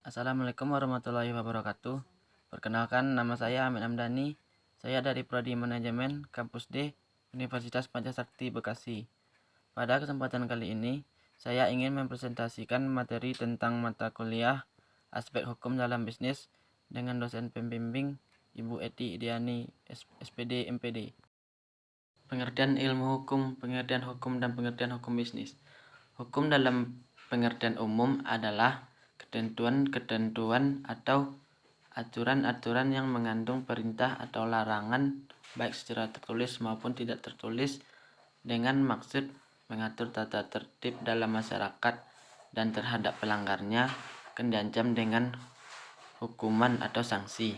Assalamualaikum warahmatullahi wabarakatuh. Perkenalkan, nama saya Amin Amdani. Saya dari Prodi Manajemen Kampus D, Universitas Pancasakti Bekasi. Pada kesempatan kali ini, saya ingin mempresentasikan materi tentang mata kuliah aspek hukum dalam bisnis dengan dosen pembimbing Ibu Eti Idiani, SPD MPD. Pengertian ilmu hukum, pengertian hukum, dan pengertian hukum bisnis. Hukum dalam pengertian umum adalah ketentuan-ketentuan atau aturan-aturan yang mengandung perintah atau larangan baik secara tertulis maupun tidak tertulis dengan maksud mengatur tata tertib dalam masyarakat dan terhadap pelanggarnya akan diancam dengan hukuman atau sanksi.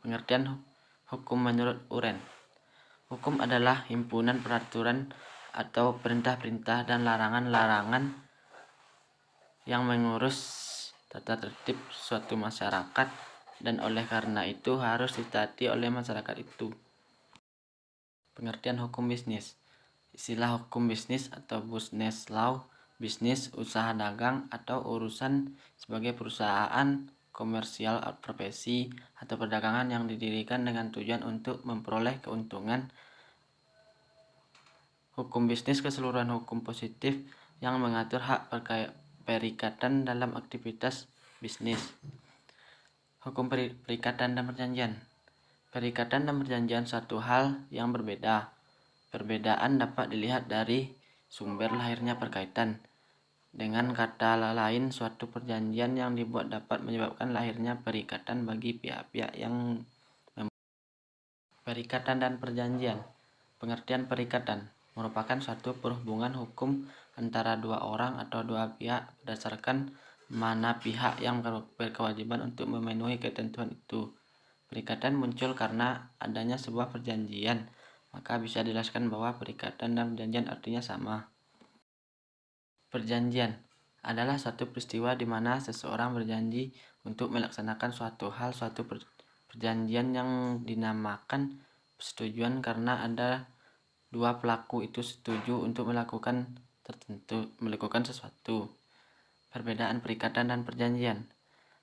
Pengertian hukum menurut Uren. Hukum adalah himpunan peraturan atau perintah-perintah dan larangan-larangan yang mengurus tata tertib suatu masyarakat dan oleh karena itu harus ditaati oleh masyarakat itu. Pengertian hukum bisnis. Istilah hukum bisnis atau business law, bisnis, usaha dagang atau urusan sebagai perusahaan komersial, profesi atau perdagangan yang didirikan dengan tujuan untuk memperoleh keuntungan. Hukum bisnis keseluruhan hukum positif yang mengatur hak perikatan dalam aktivitas bisnis. Hukum perikatan dan perjanjian. Perikatan dan perjanjian suatu hal yang berbeda. Perbedaan dapat dilihat dari sumber lahirnya perkaitan. Dengan kata lain, suatu perjanjian yang dibuat dapat menyebabkan lahirnya perikatan bagi pihak-pihak yang perikatan dan perjanjian. Pengertian perikatan merupakan suatu perhubungan hukum antara dua orang atau dua pihak berdasarkan mana pihak yang berkewajiban untuk memenuhi ketentuan itu. Perikatan muncul karena adanya sebuah perjanjian, maka bisa dijelaskan bahwa perikatan dan perjanjian artinya sama. Perjanjian adalah suatu peristiwa di mana seseorang berjanji untuk melaksanakan suatu hal, suatu perjanjian yang dinamakan persetujuan karena ada dua pelaku itu setuju untuk melakukan sesuatu. Perbedaan perikatan dan perjanjian.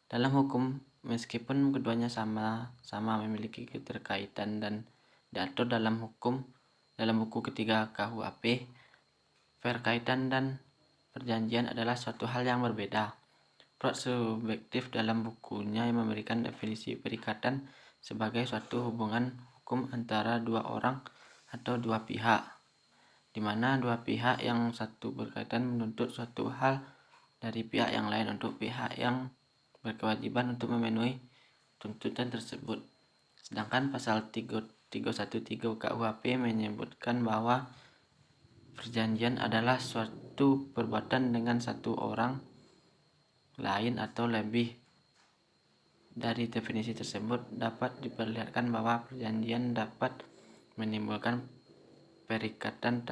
Dalam hukum, meskipun keduanya sama memiliki keterkaitan dan diatur dalam buku ketiga KUHP, perkaitan dan perjanjian adalah suatu hal yang berbeda. Freud subjektif dalam bukunya yang memberikan definisi perikatan sebagai suatu hubungan hukum antara dua orang atau dua pihak, di mana dua pihak yang satu berkaitan menuntut suatu hal dari pihak yang lain untuk pihak yang berkewajiban untuk memenuhi tuntutan tersebut. Sedangkan pasal 313 KUHP menyebutkan bahwa perjanjian adalah suatu perbuatan dengan satu orang lain atau lebih. Dari definisi tersebut dapat diperlihatkan bahwa perjanjian dapat menimbulkan perikatan,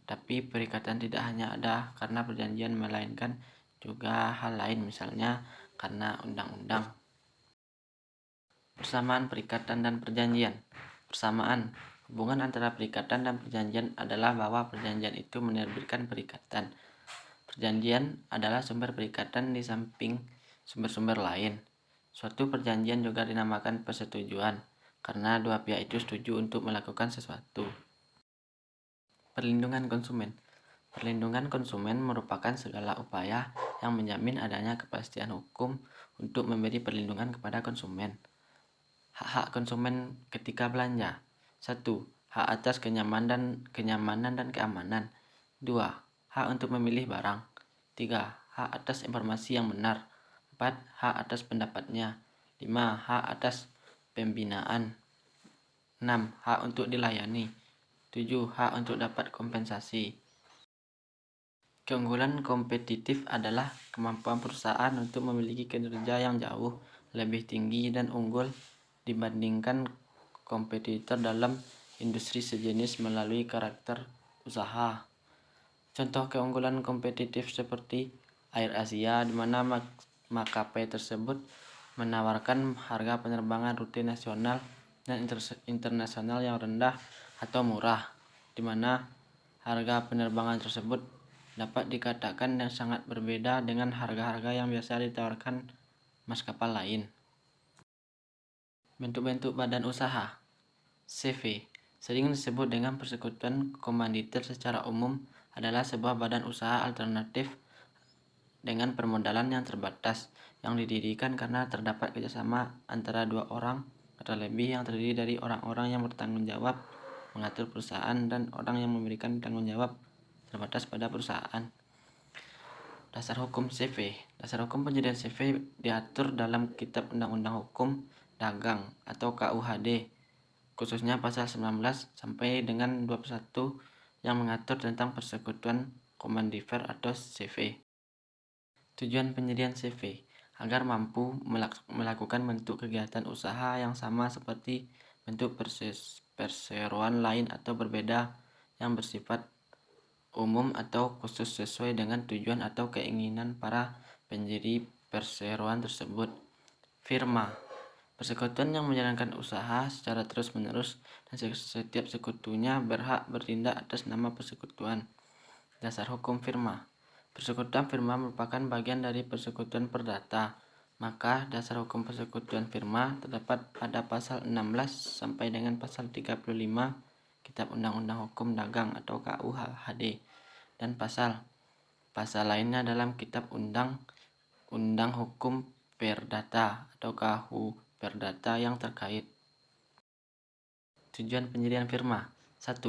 tapi perikatan tidak hanya ada karena perjanjian, melainkan juga hal lain, misalnya karena undang-undang. Persamaan perikatan dan perjanjian. Persamaan hubungan antara perikatan dan perjanjian adalah bahwa perjanjian itu menerbitkan perikatan. Perjanjian adalah sumber perikatan di samping sumber-sumber lain. Suatu perjanjian juga dinamakan persetujuan karena dua pihak itu setuju untuk melakukan sesuatu. Perlindungan konsumen. Perlindungan konsumen merupakan segala upaya yang menjamin adanya kepastian hukum untuk memberi perlindungan kepada konsumen. Hak-hak konsumen ketika belanja. 1. Hak atas kenyamanan dan keamanan. 2. Hak untuk memilih barang. 3. Hak atas informasi yang benar. 4. Hak atas pendapatnya. 5. Hak atas pembinaan. 6. Hak untuk dilayani. 7. Hak untuk dapat kompensasi. Keunggulan kompetitif adalah kemampuan perusahaan untuk memiliki kinerja yang jauh lebih tinggi dan unggul dibandingkan kompetitor dalam industri sejenis melalui karakter usaha. Contoh keunggulan kompetitif seperti AirAsia, di mana maskapai tersebut menawarkan harga penerbangan rute nasional dan internasional yang rendah atau murah, di mana harga penerbangan tersebut dapat dikatakan yang sangat berbeda dengan harga-harga yang biasa ditawarkan maskapai lain. Bentuk-bentuk badan usaha. CV, sering disebut dengan persekutuan komanditer, secara umum adalah sebuah badan usaha alternatif dengan permodalan yang terbatas, yang didirikan karena terdapat kerjasama antara dua orang atau lebih yang terdiri dari orang-orang yang bertanggung jawab mengatur perusahaan dan orang yang memberikan tanggung jawab terbatas pada perusahaan. Dasar hukum CV. Dasar hukum pendirian CV diatur dalam Kitab Undang-Undang Hukum Dagang atau KUHD, khususnya pasal 19 sampai dengan 21 yang mengatur tentang persekutuan komanditer atau CV. Tujuan pendirian CV agar mampu melakukan bentuk kegiatan usaha yang sama seperti bentuk perseroan lain atau berbeda, yang bersifat umum atau khusus sesuai dengan tujuan atau keinginan para pendiri perseroan tersebut. Firma, persekutuan yang menjalankan usaha secara terus-menerus dan setiap sekutunya berhak bertindak atas nama persekutuan. Dasar hukum firma. Persekutuan firma merupakan bagian dari persekutuan perdata. Maka dasar hukum persekutuan firma terdapat pada pasal 16 sampai dengan pasal 35 Kitab Undang-Undang Hukum Dagang atau KUHD, dan pasal lainnya dalam Kitab Undang Hukum Perdata atau KUH Perdata yang terkait. Tujuan pendirian firma. 1.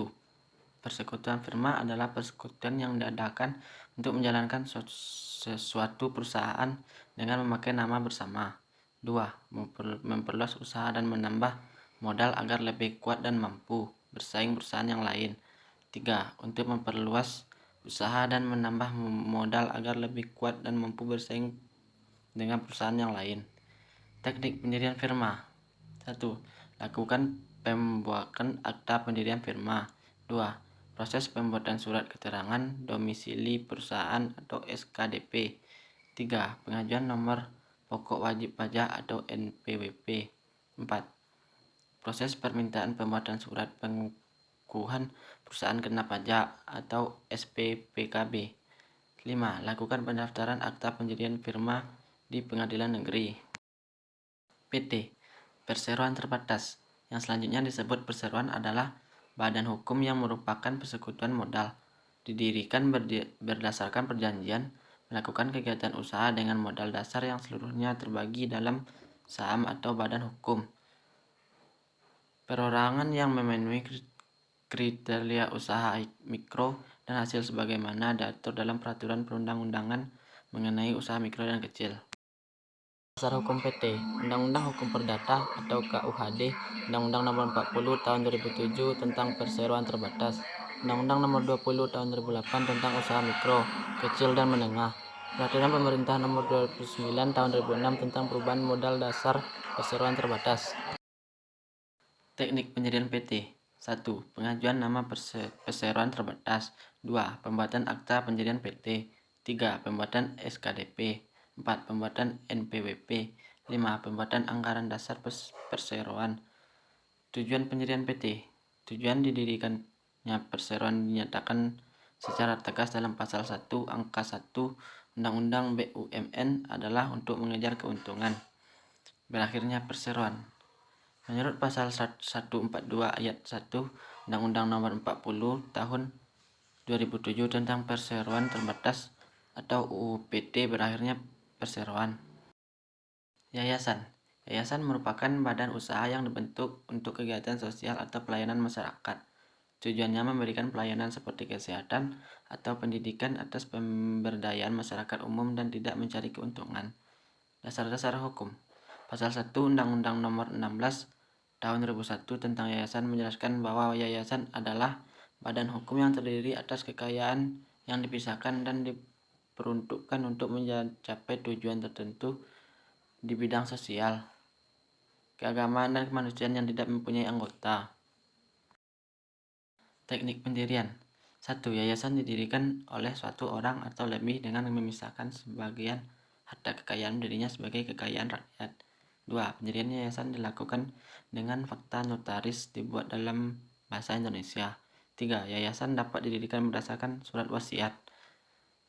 Persekutuan firma adalah persekutuan yang diadakan untuk menjalankan sesuatu perusahaan dengan memakai nama bersama. 2. Memperluas usaha dan menambah modal agar lebih kuat dan mampu bersaing perusahaan yang lain. 3. Untuk memperluas usaha dan menambah modal agar lebih kuat dan mampu bersaing dengan perusahaan yang lain. Teknik pendirian firma. 1. Lakukan pembuatan akta pendirian firma. 2. Proses pembuatan surat keterangan domisili perusahaan atau SKDP. 3. Pengajuan nomor pokok wajib pajak atau NPWP. 4. Proses permintaan pembuatan surat pengukuhan perusahaan kena pajak atau SPPKB. 5. Lakukan pendaftaran akta pendirian firma di pengadilan negeri. PT, perseroan terbatas. Yang selanjutnya disebut perseroan adalah badan hukum yang merupakan persekutuan modal, didirikan berdasarkan perjanjian, melakukan kegiatan usaha dengan modal dasar yang seluruhnya terbagi dalam saham atau badan hukum. Perorangan yang memenuhi kriteria usaha mikro dan hasil sebagaimana diatur dalam peraturan perundang-undangan mengenai usaha mikro dan kecil. Dasar hukum PT, Undang-Undang Hukum Perdata atau KUHD, Undang-Undang Nomor 40 Tahun 2007 tentang perseroan terbatas, Undang-Undang Nomor 20 Tahun 2008 tentang usaha mikro, kecil dan menengah, Peraturan Pemerintah Nomor 29 Tahun 2006 tentang perubahan modal dasar perseroan terbatas. Teknik pendirian PT. 1. Pengajuan nama perseroan terbatas. 2. Pembuatan akta pendirian PT. 3. Pembuatan SKDP. 4. Pembuatan NPWP. 5. Pembuatan anggaran dasar perseroan. Tujuan pendirian PT. Tujuan didirikannya perseroan dinyatakan secara tegas dalam pasal 1 angka 1 Undang-Undang BUMN adalah untuk mengejar keuntungan. Berakhirnya perseroan. Menurut pasal 142 ayat 1 Undang-Undang Nomor 40 Tahun 2007 tentang perseroan terbatas atau UU PT, berakhirnya perseroan. Yayasan. Yayasan merupakan badan usaha yang dibentuk untuk kegiatan sosial atau pelayanan masyarakat. Tujuannya memberikan pelayanan seperti kesehatan atau pendidikan atas pemberdayaan masyarakat umum dan tidak mencari keuntungan. Dasar-dasar hukum. Pasal 1 Undang-Undang Nomor 16 Tahun 2001 tentang yayasan menjelaskan bahwa yayasan adalah badan hukum yang terdiri atas kekayaan yang dipisahkan dan diperuntukkan untuk mencapai tujuan tertentu di bidang sosial, keagamaan, dan kemanusiaan yang tidak mempunyai anggota. Teknik pendirian. 1. Yayasan didirikan oleh suatu orang atau lebih dengan memisahkan sebagian harta kekayaan dirinya sebagai kekayaan rakyat. 2. Pendirian yayasan dilakukan dengan fakta notaris dibuat dalam bahasa Indonesia. 3. Yayasan dapat didirikan berdasarkan surat wasiat.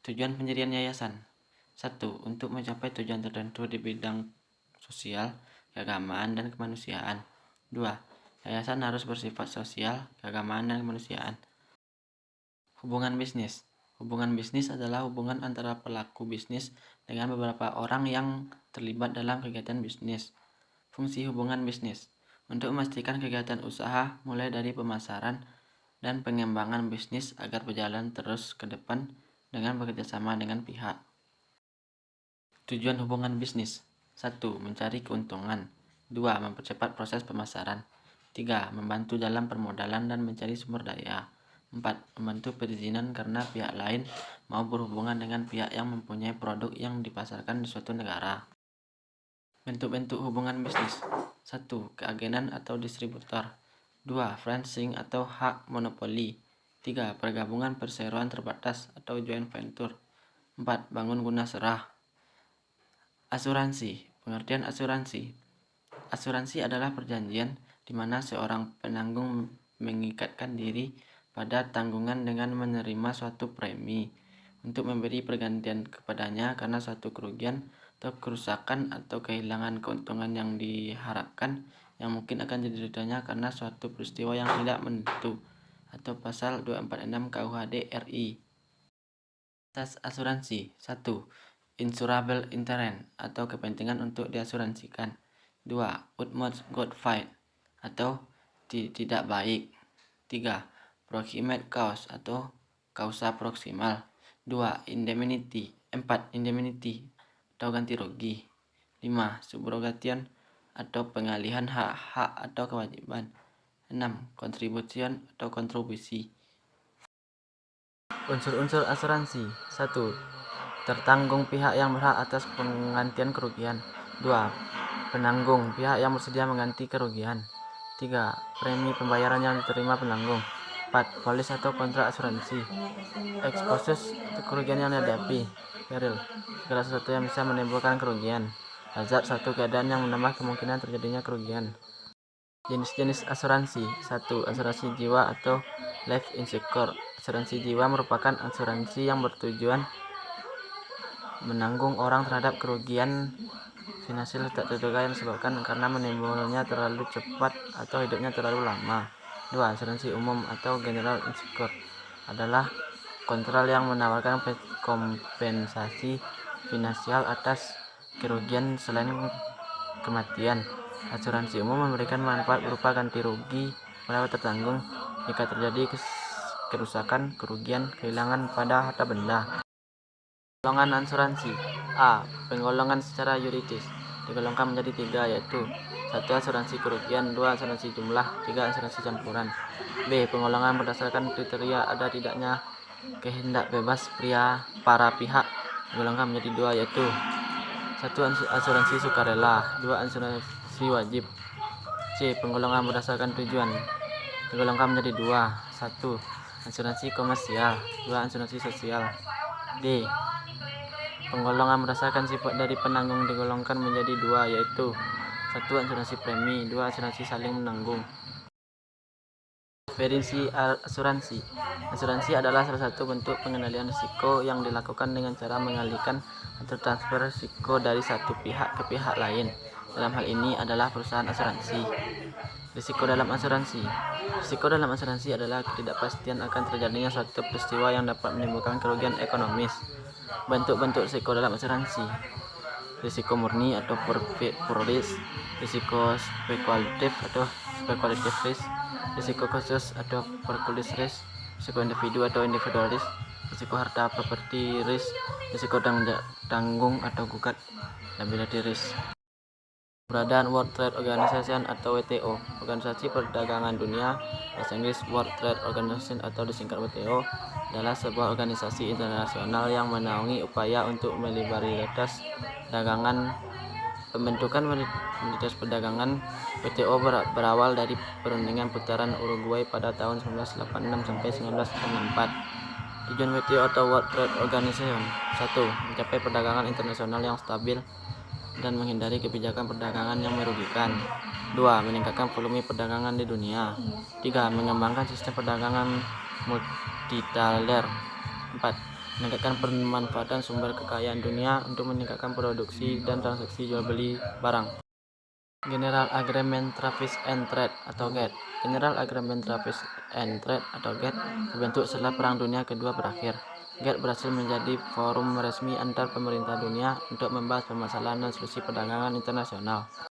Tujuan pendirian yayasan. 1. Untuk mencapai tujuan tertentu di bidang sosial, keagamaan, dan kemanusiaan. 2. Yayasan harus bersifat sosial, keagamaan, dan kemanusiaan. Hubungan bisnis. Hubungan bisnis adalah hubungan antara pelaku bisnis dengan beberapa orang yang terlibat dalam kegiatan bisnis. Fungsi hubungan bisnis untuk memastikan kegiatan usaha mulai dari pemasaran dan pengembangan bisnis agar berjalan terus ke depan dengan bekerjasama dengan pihak. Tujuan hubungan bisnis: 1. Mencari keuntungan. 2. Mempercepat proses pemasaran. 3. Membantu dalam permodalan dan mencari sumber daya. 4. Membantu perizinan karena pihak lain mau berhubungan dengan pihak yang mempunyai produk yang dipasarkan di suatu negara. Bentuk-bentuk hubungan bisnis: 1. Keagenan atau distributor. 2. Franchising atau hak monopoli. 3. Pergabungan perseroan terbatas atau joint venture. 4. Bangun guna serah. Asuransi. Pengertian asuransi. Asuransi adalah perjanjian di mana seorang penanggung mengikatkan diri pada tanggungan dengan menerima suatu premi untuk memberi pergantian kepadanya karena suatu kerugian atau kerusakan atau kehilangan keuntungan yang diharapkan yang mungkin akan dideritanya karena suatu peristiwa yang tidak menentu, atau pasal 246 KUHD RI. Asas asuransi: 1. Insurable interest atau kepentingan untuk diasuransikan. 2. Utmost good faith atau tidak baik. 3. Proximate cause atau kausa proksimal. 2. Indemnity. 4. Indemnity atau ganti rugi. 5. Subrogation atau pengalihan hak-hak atau kewajiban. 6. Contribution atau kontribusi. Unsur-unsur asuransi: 1. Tertanggung pihak yang berhak atas penggantian kerugian. 2. Penanggung pihak yang bersedia mengganti kerugian. 3. Premi pembayaran yang diterima penanggung. 4. Polis atau kontrak asuransi. Exposures atau kerugian yang dihadapi. Peril, segala sesuatu yang bisa menimbulkan kerugian. Hazard, satu keadaan yang menambah kemungkinan terjadinya kerugian. Jenis-jenis asuransi: 1. Asuransi jiwa atau life insurance. Asuransi jiwa merupakan asuransi yang bertujuan menanggung orang terhadap kerugian finansial tak terduga yang disebabkan karena menimbulnya terlalu cepat atau hidupnya terlalu lama. 2. Asuransi umum atau general insurance adalah kontrak yang menawarkan kompensasi finansial atas kerugian selain kematian. Asuransi umum memberikan manfaat berupa ganti rugi pada tertanggung jika terjadi kerusakan, kerugian, kehilangan pada harta benda. Golongan asuransi: A. Penggolongan secara yuridis digolongkan menjadi 3, yaitu 1. Asuransi kerugian. 2. Asuransi jumlah. 3. Asuransi campuran. B. Penggolongan berdasarkan kriteria ada tidaknya kehendak bebas para pihak digolongkan menjadi 2, yaitu 1. Asuransi sukarela. 2. Asuransi wajib. C. Penggolongan berdasarkan tujuan digolongkan menjadi 2. 1. Asuransi komersial. 2. Asuransi sosial. D. Penggolongan berdasarkan sifat dari penanggung digolongkan menjadi 2, yaitu 1. Asuransi premi. 2. Asuransi saling menanggung. Definisi asuransi: asuransi adalah salah satu bentuk pengendalian risiko yang dilakukan dengan cara mengalihkan atau transfer risiko dari satu pihak ke pihak lain. Dalam hal ini adalah perusahaan asuransi. Risiko dalam asuransi: risiko dalam asuransi adalah ketidakpastian akan terjadinya suatu peristiwa yang dapat menimbulkan kerugian ekonomis. Bentuk-bentuk risiko dalam asuransi: risiko murni atau pure risk, risiko spekulatif atau speculative risk, risiko khusus atau particular risk, risiko individu atau individual risk, risiko harta property risk, risiko tanggung atau gugat liability risk. Keberadaan World Trade Organization atau WTO, Organisasi Perdagangan Dunia, bahasa Inggris World Trade Organization atau disingkat WTO, adalah sebuah organisasi internasional yang menaungi upaya untuk meliberalisasi perdagangan. Pembentukan Komunitas Perdagangan WTO berawal dari perundingan putaran Uruguay pada tahun 1986 sampai 1994. Tujuan WTO atau World Trade Organization: 1. Mencapai perdagangan internasional yang stabil dan menghindari kebijakan perdagangan yang merugikan. 2. Meningkatkan volume perdagangan di dunia. 3. Mengembangkan sistem perdagangan multilateral. 4. meningkatkan pemanfaatan sumber kekayaan dunia untuk meningkatkan produksi dan transaksi jual beli barang. General Agreement Tariffs and Trade atau GATT. General Agreement Tariffs and Trade atau GATT terbentuk setelah Perang Dunia Kedua berakhir. GATT berhasil menjadi forum resmi antar pemerintah dunia untuk membahas permasalahan dan solusi perdagangan internasional.